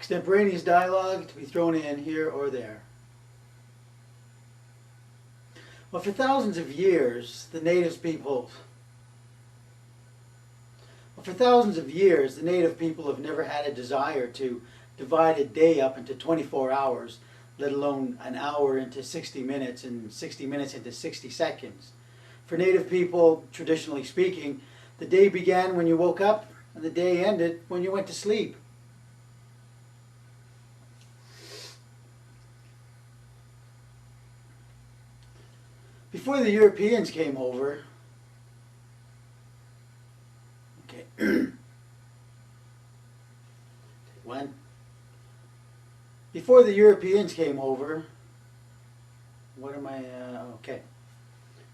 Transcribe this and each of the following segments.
Extemporaneous dialogue to be thrown in here or there. Well, for thousands of years, the native peoples have never had a desire to divide a day up into 24 hours, let alone an hour into 60 minutes and 60 minutes into 60 seconds. For native people, traditionally speaking, the day began when you woke up and the day ended when you went to sleep. Before the Europeans came over, Before the Europeans came over,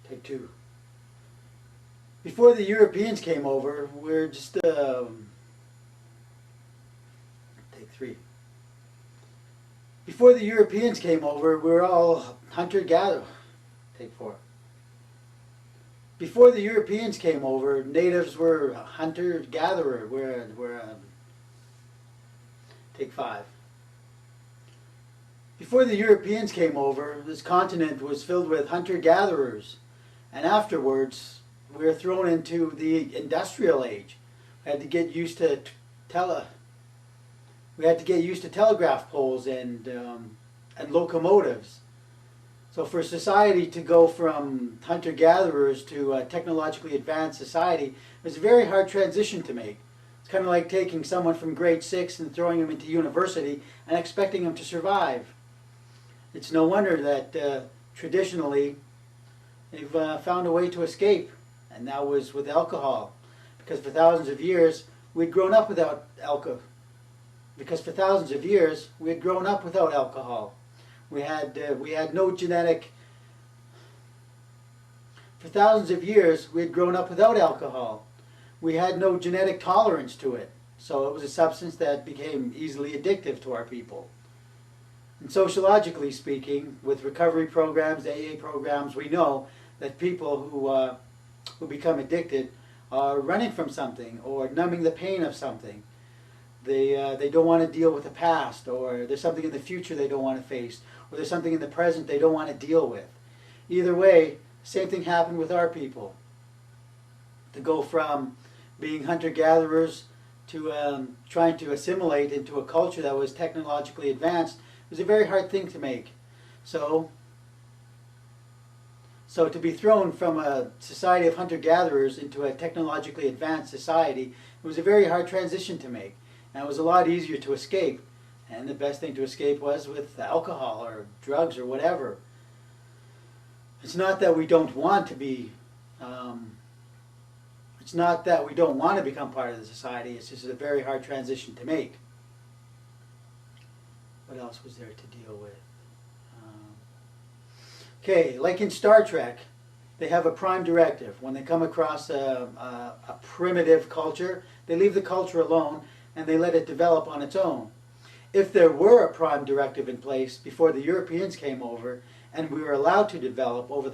take two. Before the Europeans came over, we're just, take three. Before the Europeans came over, we were all hunter-gatherer. Take four. Before the Europeans came over, natives were hunter-gatherer. Take five. Before the Europeans came over, this continent was filled with hunter-gatherers, and afterwards we were thrown into the industrial age. We had to get used to telegraph poles and locomotives. So for society to go from hunter-gatherers to a technologically advanced society, it was a very hard transition to make. It's kind of like taking someone from grade 6 and throwing them into university and expecting them to survive. It's no wonder that traditionally they've found a way to escape, and that was with alcohol. Because for thousands of years we'd grown up without alcohol. We had no genetic. For thousands of years we had grown up without alcohol. We had no genetic tolerance to it, so it was a substance that became easily addictive to our people. And sociologically speaking, with recovery programs, AA programs, we know that people who become addicted are running from something or numbing the pain of something. They don't want to deal with the past, or there's something in the future they don't want to face, or there's something in the present they don't want to deal with. Either way, same thing happened with our people. To go from being hunter-gatherers to trying to assimilate into a culture that was technologically advanced was a very hard thing to make. So to be thrown from a society of hunter-gatherers into a technologically advanced society, it was a very hard transition to make. And it was a lot easier to escape. And the best thing to escape was with alcohol or drugs or whatever. It's not that we don't want to be, it's not that we don't want to become part of the society, it's just a very hard transition to make. What else was there to deal with? Okay, like in Star Trek, they have a prime directive. When they come across a primitive culture, they leave the culture alone and they let it develop on its own. If there were a prime directive in place before the Europeans came over and we were allowed to develop over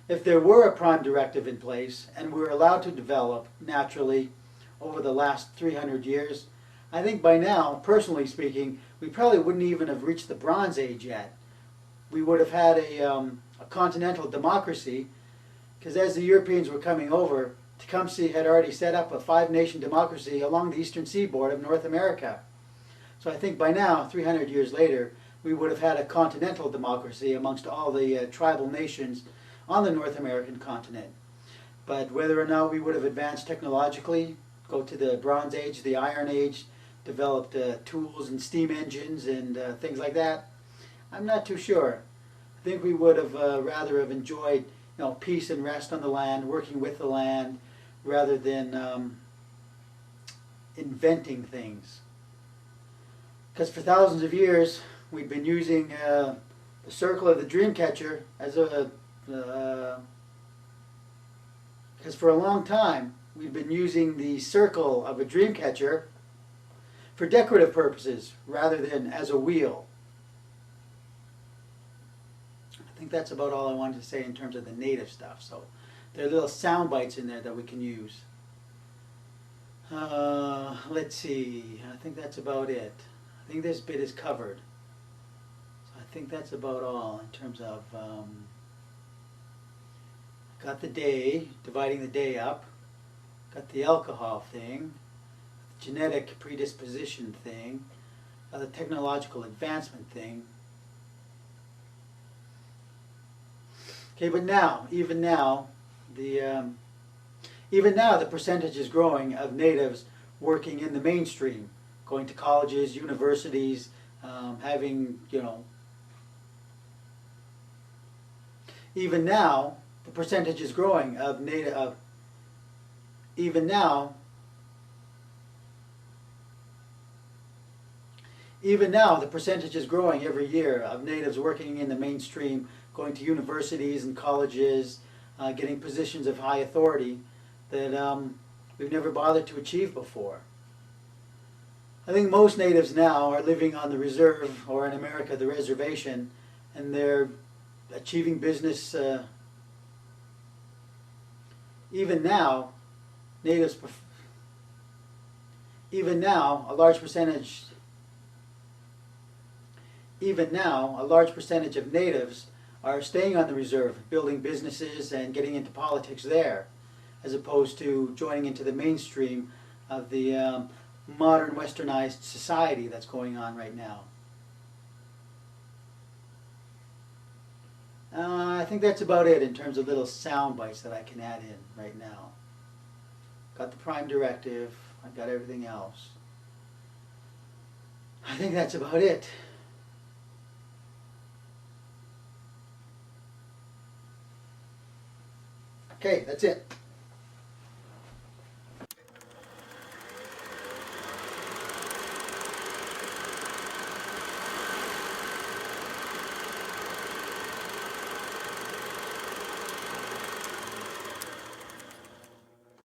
if there were a prime directive in place and we were allowed to develop naturally over the last 300 years, I think by now, personally speaking, we probably wouldn't even have reached the Bronze Age yet. We would have had a continental democracy, because as the Europeans were coming over, Tecumseh had already set up a 5-nation democracy along the eastern seaboard of North America. So I think by now, 300 years later, we would have had a continental democracy amongst all the tribal nations on the North American continent. But whether or not we would have advanced technologically, go to the Bronze Age, the Iron Age, developed tools and steam engines and things like that, I'm not too sure. I think we would have rather have enjoyed peace and rest on the land, working with the land, rather than inventing things. Because for thousands of years we've been using the circle of the dream catcher as because for a long time we've been using the circle of a dream catcher for decorative purposes rather than as a wheel. I think that's about all I wanted to say in terms of the native stuff. So there are little sound bites in there that we can use. Let's see, I think that's about it. I think this bit is covered. So I think that's about all in terms of, got the day, dividing the day up, got the alcohol thing, the genetic predisposition thing, the technological advancement thing. Okay, but now, even now, the percentage is growing of natives working in the mainstream, going to colleges, universities, having, even now, the percentage is growing of native, even now, the percentage is growing every year of natives working in the mainstream, going to universities and colleges, getting positions of high authority that we've never bothered to achieve before. I think most natives now are living on the reserve, or in America, the reservation, and they're achieving business. Even now, natives, even now, a large percentage of natives are staying on the reserve, building businesses and getting into politics there, as opposed to joining into the mainstream of the modern westernized society that's going on right now. I think that's about it in terms of little sound bites that I can add in right now. Got the prime directive, I've got everything else. I think that's about it. Okay, that's it.